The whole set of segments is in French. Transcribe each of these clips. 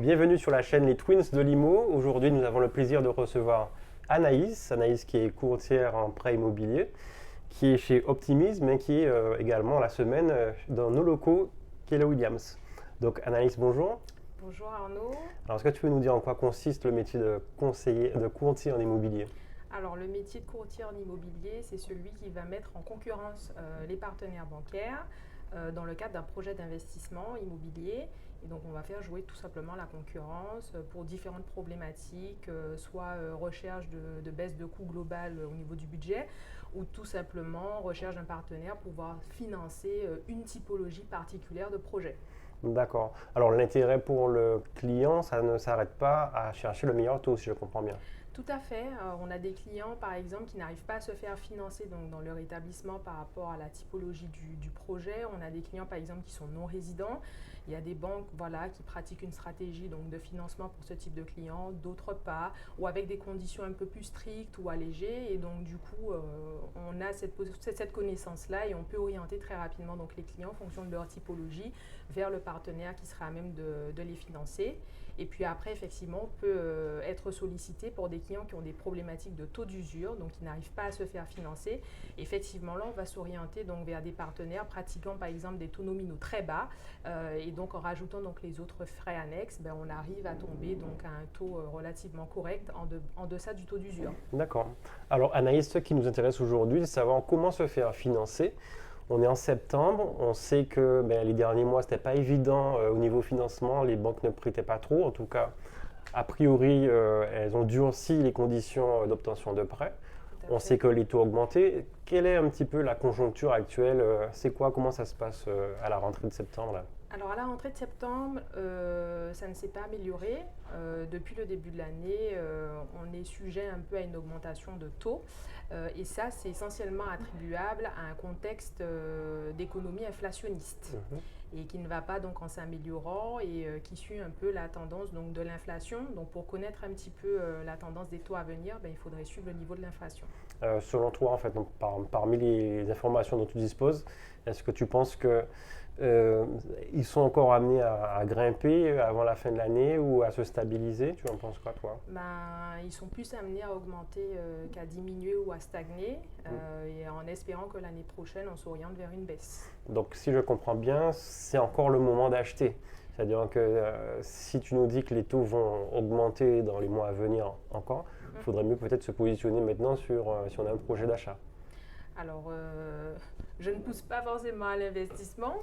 Bienvenue sur la chaîne Les Twins de l'IMO. Aujourd'hui, nous avons le plaisir de recevoir Anaïs. Anaïs qui est courtière en prêt immobilier, qui est chez Optimisme et qui est également la semaine dans nos locaux Keller Williams. Donc Anaïs, bonjour. Bonjour Arnaud. Alors, est-ce que tu peux nous dire en quoi consiste le métier de conseiller, de courtier en immobilier? Alors le métier de courtier en immobilier, c'est celui qui va mettre en concurrence les partenaires bancaires dans le cadre d'un projet d'investissement immobilier. Et donc on va faire jouer tout simplement la concurrence pour différentes problématiques, soit recherche de baisse de coût global au niveau du budget, ou tout simplement recherche d'un partenaire pour pouvoir financer une typologie particulière de projet. D'accord. Alors l'intérêt pour le client, ça ne s'arrête pas à chercher le meilleur taux, si je comprends bien. Tout à fait. On a des clients, par exemple, qui n'arrivent pas à se faire financer donc, dans leur établissement par rapport à la typologie du projet. On a des clients, par exemple, qui sont non résidents. Il y a des banques qui pratiquent une stratégie donc, de financement pour ce type de clients, d'autres pas, ou avec des conditions un peu plus strictes ou allégées. Et donc, du coup, on a cette connaissance-là et on peut orienter très rapidement donc, les clients en fonction de leur typologie vers le partenaire qui sera à même de les financer. Et puis après, effectivement, on peut être sollicité pour des clients qui ont des problématiques de taux d'usure, donc qui n'arrivent pas à se faire financer. Effectivement, là, on va s'orienter donc vers des partenaires pratiquant par exemple des taux nominaux très bas. Et donc, en rajoutant donc les autres frais annexes, on arrive à tomber donc à un taux relativement correct en deçà du taux d'usure. D'accord. Alors Anaïs, ce qui nous intéresse aujourd'hui, c'est de savoir comment se faire financer. On est en septembre, on sait que les derniers mois, ce n'était pas évident au niveau financement, les banques ne prêtaient pas trop. En tout cas, a priori, elles ont durci les conditions d'obtention de prêts. On sait que les taux ont augmenté. Quelle est un petit peu la conjoncture actuelle? C'est quoi? Comment ça se passe à la rentrée de septembre là? Alors à la rentrée de septembre, ça ne s'est pas amélioré. Depuis le début de l'année, on est sujet un peu à une augmentation de taux. Et ça, c'est essentiellement attribuable à un contexte d'économie inflationniste et qui ne va pas donc en s'améliorant et qui suit un peu la tendance donc, de l'inflation. Donc pour connaître un petit peu la tendance des taux à venir, il faudrait suivre le niveau de l'inflation. Selon toi, en fait, donc, parmi les informations dont tu disposes, est-ce que tu penses que ils sont encore amenés à grimper avant la fin de l'année ou à se stabiliser? Tu en penses quoi, toi? Ils sont plus amenés à augmenter qu'à diminuer ou à stagner, et en espérant que l'année prochaine, on s'oriente vers une baisse. Donc, si je comprends bien, c'est encore le moment d'acheter. C'est-à-dire que si tu nous dis que les taux vont augmenter dans les mois à venir encore, il faudrait mieux peut-être se positionner maintenant sur si on a un projet d'achat. Alors, je ne pousse pas forcément à l'investissement,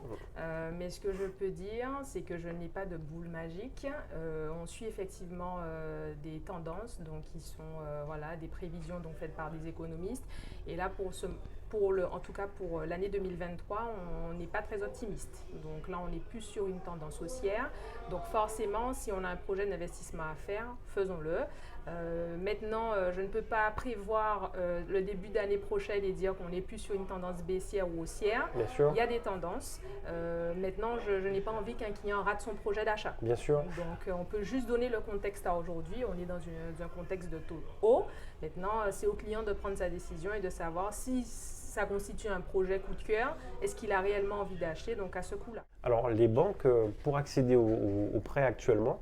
mais ce que je peux dire, c'est que je n'ai pas de boule magique. On suit effectivement des tendances, donc qui sont des prévisions donc, faites par des économistes. Et là, en tout cas pour l'année 2023, on n'est pas très optimiste. Donc là, on est plus sur une tendance haussière. Donc forcément, si on a un projet d'investissement à faire, faisons-le. Maintenant, je ne peux pas prévoir le début d'année prochaine et dire qu'on est plus sur une tendance baissière ou haussière. Bien sûr. Il y a des tendances. Maintenant, je n'ai pas envie qu'un client rate son projet d'achat. Bien sûr. Donc, on peut juste donner le contexte à aujourd'hui. On est dans un contexte de taux haut. Maintenant, c'est au client de prendre sa décision et de savoir si ça constitue un projet coup de cœur. Est-ce qu'il a réellement envie d'acheter donc à ce coût-là? Alors, les banques, pour accéder aux prêts actuellement,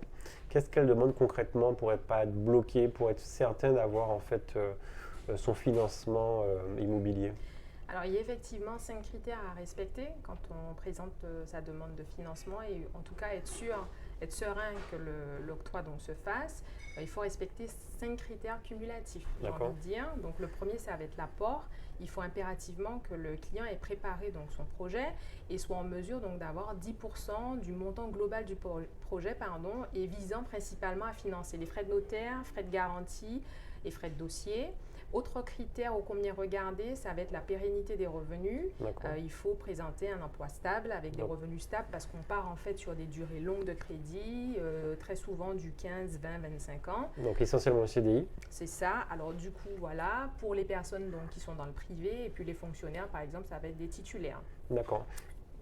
qu'est-ce qu'elles demandent concrètement pour ne pas être bloquées, pour être certain d'avoir en fait son financement immobilier? Alors, il y a effectivement 5 critères à respecter quand on présente sa demande de financement et en tout cas être serein que l'octroi donc se fasse. Il faut respecter 5 critères cumulatifs, j'ai envie de dire. Donc, le premier, ça va être l'apport. Il faut impérativement que le client ait préparé donc, son projet et soit en mesure donc, d'avoir 10% du montant global du projet et visant principalement à financer les frais de notaire, frais de garantie et frais de dossier. Autre critère au combien regarder, ça va être la pérennité des revenus. Il faut présenter un emploi stable avec des revenus stables parce qu'on part en fait sur des durées longues de crédit, très souvent du 15, 20, 25 ans. Donc essentiellement le CDI. C'est ça. Alors du coup, voilà, pour les personnes donc, qui sont dans le privé et puis les fonctionnaires, par exemple, ça va être des titulaires. D'accord.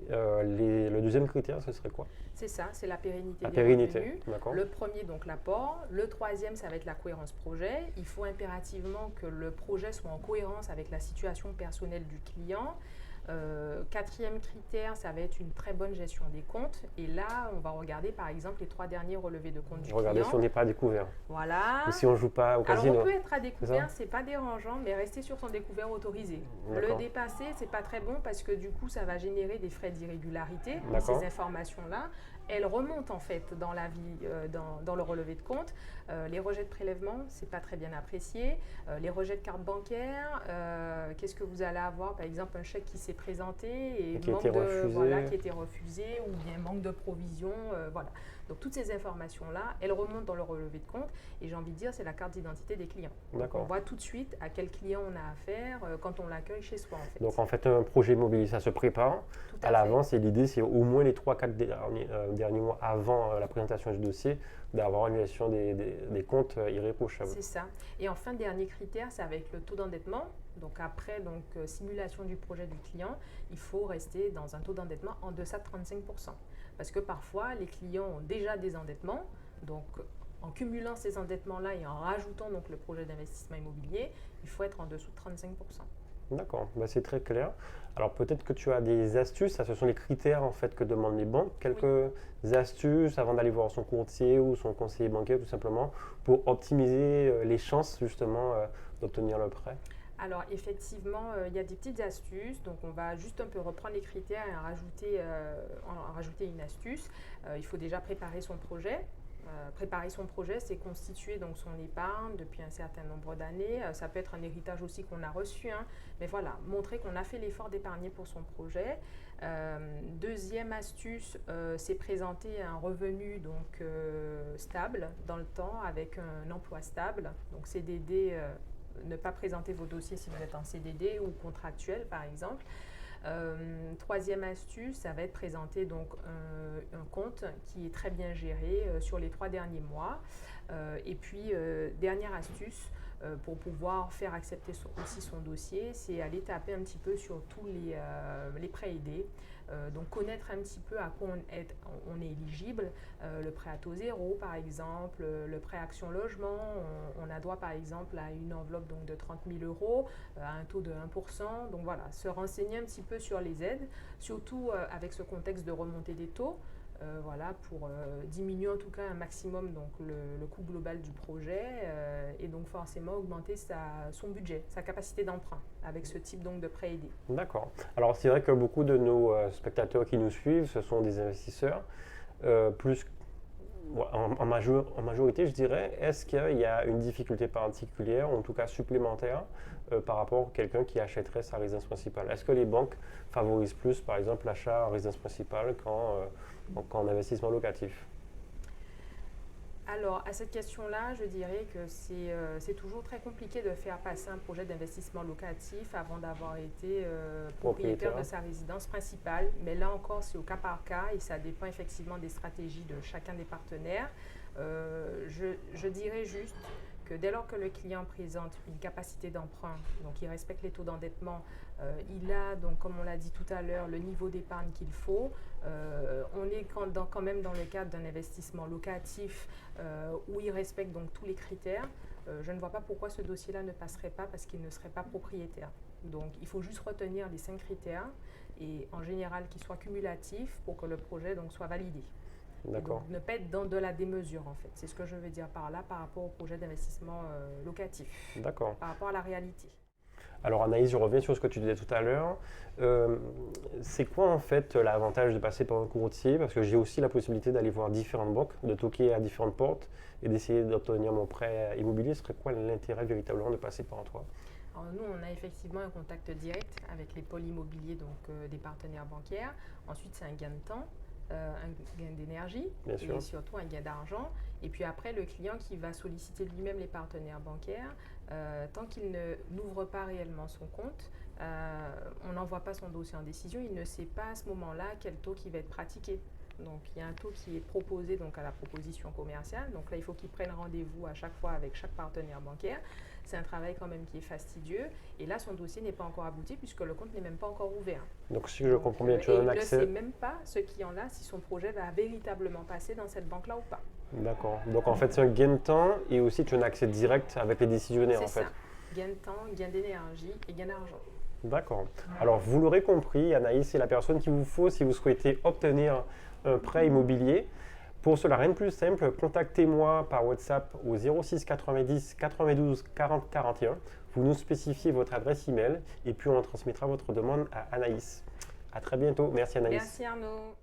Le deuxième critère, ce serait quoi? C'est ça, c'est la pérennité La des pérennité, revenus. d'accord. Le premier, donc l'apport. Le troisième, ça va être la cohérence projet. Il faut impérativement que le projet soit en cohérence avec la situation personnelle du client. Quatrième critère, ça va être une très bonne gestion des comptes. Et là, on va regarder par exemple les 3 derniers relevés de compte du Regardez client. si on n'est pas à découvert. Voilà. Ou si on ne joue pas au casino. Alors on peut être à découvert, c'est pas dérangeant, mais rester sur son découvert autorisé. Le dépasser, c'est pas très bon parce que du coup, ça va générer des frais d'irrégularité. Et ces informations-là, elles remontent en fait dans la vie, dans le relevé de compte. Les rejets de prélèvement, c'est pas très bien apprécié. Les rejets de carte bancaire, qu'est-ce que vous allez avoir? Par exemple, un chèque qui s'est présenté et qui a été refusé, ou bien manque de provision, voilà. Donc toutes ces informations-là, elles remontent dans le relevé de compte et j'ai envie de dire, c'est la carte d'identité des clients. Donc on voit tout de suite à quel client on a affaire quand on l'accueille chez soi en fait. Donc en fait, un projet immobilier, ça se prépare à l'avance et l'idée, c'est au moins les 3-4 derniers mois avant la présentation du dossier, d'avoir une gestion des comptes irréprochables. C'est ça. Et enfin, dernier critère, c'est avec le taux d'endettement. Donc après simulation du projet du client, il faut rester dans un taux d'endettement en deçà de 35%. Parce que parfois, les clients ont déjà des endettements. Donc en cumulant ces endettements-là et en rajoutant donc le projet d'investissement immobilier, il faut être en dessous de 35%. D'accord, c'est très clair. Alors peut-être que tu as des astuces, ça ce sont les critères en fait que demandent les banques. Quelques astuces avant d'aller voir son courtier ou son conseiller bancaire tout simplement pour optimiser les chances justement d'obtenir le prêt. Alors effectivement, il y a des petites astuces. Donc on va juste un peu reprendre les critères et en rajouter une astuce. Il faut déjà préparer son projet. Préparer son projet, c'est constituer donc son épargne depuis un certain nombre d'années. Ça peut être un héritage aussi qu'on a reçu, mais voilà, montrer qu'on a fait l'effort d'épargner pour son projet. Deuxième astuce, c'est présenter un revenu donc stable dans le temps avec un emploi stable. Donc CDD, ne pas présenter vos dossiers si vous êtes en CDD ou contractuel par exemple. Troisième astuce, ça va être présenter donc un compte qui est très bien géré sur les 3 derniers mois. Et puis, dernière astuce, pour pouvoir faire accepter aussi son dossier, c'est aller taper un petit peu sur tous les prêts aidés. Donc connaître un petit peu à quoi on est éligible, le prêt à taux zéro par exemple, le prêt Action Logement, on a droit par exemple à une enveloppe donc, de 30 000 euros, à un taux de 1%. Donc voilà, se renseigner un petit peu sur les aides, surtout avec ce contexte de remontée des taux. Voilà, pour diminuer en tout cas un maximum donc, le coût global du projet et donc forcément augmenter son budget, sa capacité d'emprunt avec ce type donc, de prêt aidé. D'accord. Alors c'est vrai que beaucoup de nos spectateurs qui nous suivent, ce sont des investisseurs, plus en majorité je dirais. Est-ce qu'il y a une difficulté particulière, ou en tout cas supplémentaire, par rapport à quelqu'un qui achèterait sa résidence principale? Est-ce que les banques favorisent plus par exemple l'achat en résidence principale qu'en investissement locatif? Alors, à cette question-là, je dirais que c'est toujours très compliqué de faire passer un projet d'investissement locatif avant d'avoir été propriétaire de sa résidence principale. Mais là encore, c'est au cas par cas et ça dépend effectivement des stratégies de chacun des partenaires. Je dirais juste que dès lors que le client présente une capacité d'emprunt, donc il respecte les taux d'endettement, il a, donc, comme on l'a dit tout à l'heure, le niveau d'épargne qu'il faut. On est quand même dans le cadre d'un investissement locatif où il respecte donc tous les critères. Je ne vois pas pourquoi ce dossier-là ne passerait pas parce qu'il ne serait pas propriétaire. Donc il faut juste retenir les 5 critères et en général qu'ils soient cumulatifs pour que le projet donc, soit validé. D'accord. Donc ne pas être dans de la démesure en fait. C'est ce que je veux dire par là par rapport au projet d'investissement locatif. D'accord. Par rapport à la réalité. Alors Anaïs, je reviens sur ce que tu disais tout à l'heure. C'est quoi en fait l'avantage de passer par un courtier? Parce que j'ai aussi la possibilité d'aller voir différentes banques, de toquer à différentes portes et d'essayer d'obtenir mon prêt immobilier. Ce serait quoi l'intérêt véritablement de passer par toi? Alors nous, on a effectivement un contact direct avec les pôles immobiliers donc, des partenaires bancaires. Ensuite, c'est un gain de temps. Un gain d'énergie et surtout un gain d'argent. Et puis après, le client qui va solliciter lui-même les partenaires bancaires, tant qu'il n'ouvre pas réellement son compte, on n'envoie pas son dossier en décision, il ne sait pas à ce moment-là quel taux qui va être pratiqué. Donc il y a un taux qui est proposé donc, à la proposition commerciale. Donc là, il faut qu'il prenne rendez-vous à chaque fois avec chaque partenaire bancaire. C'est un travail quand même qui est fastidieux. Et là, son dossier n'est pas encore abouti puisque le compte n'est même pas encore ouvert. Donc si je comprends bien, tu as un accès... il ne sait même pas, ce client-là, si son projet va véritablement passer dans cette banque-là ou pas. D'accord. Donc en fait, c'est un gain de temps et aussi tu as un accès direct avec les décisionnaires en fait. C'est ça. Gain de temps, gain d'énergie et gain d'argent. D'accord. Alors, vous l'aurez compris, Anaïs, c'est la personne qu'il vous faut si vous souhaitez obtenir un prêt immobilier. Pour cela, rien de plus simple, contactez-moi par WhatsApp au 06 90 92 40 41. Vous nous spécifiez votre adresse email et puis on transmettra votre demande à Anaïs. À très bientôt. Merci Anaïs. Merci Arnaud.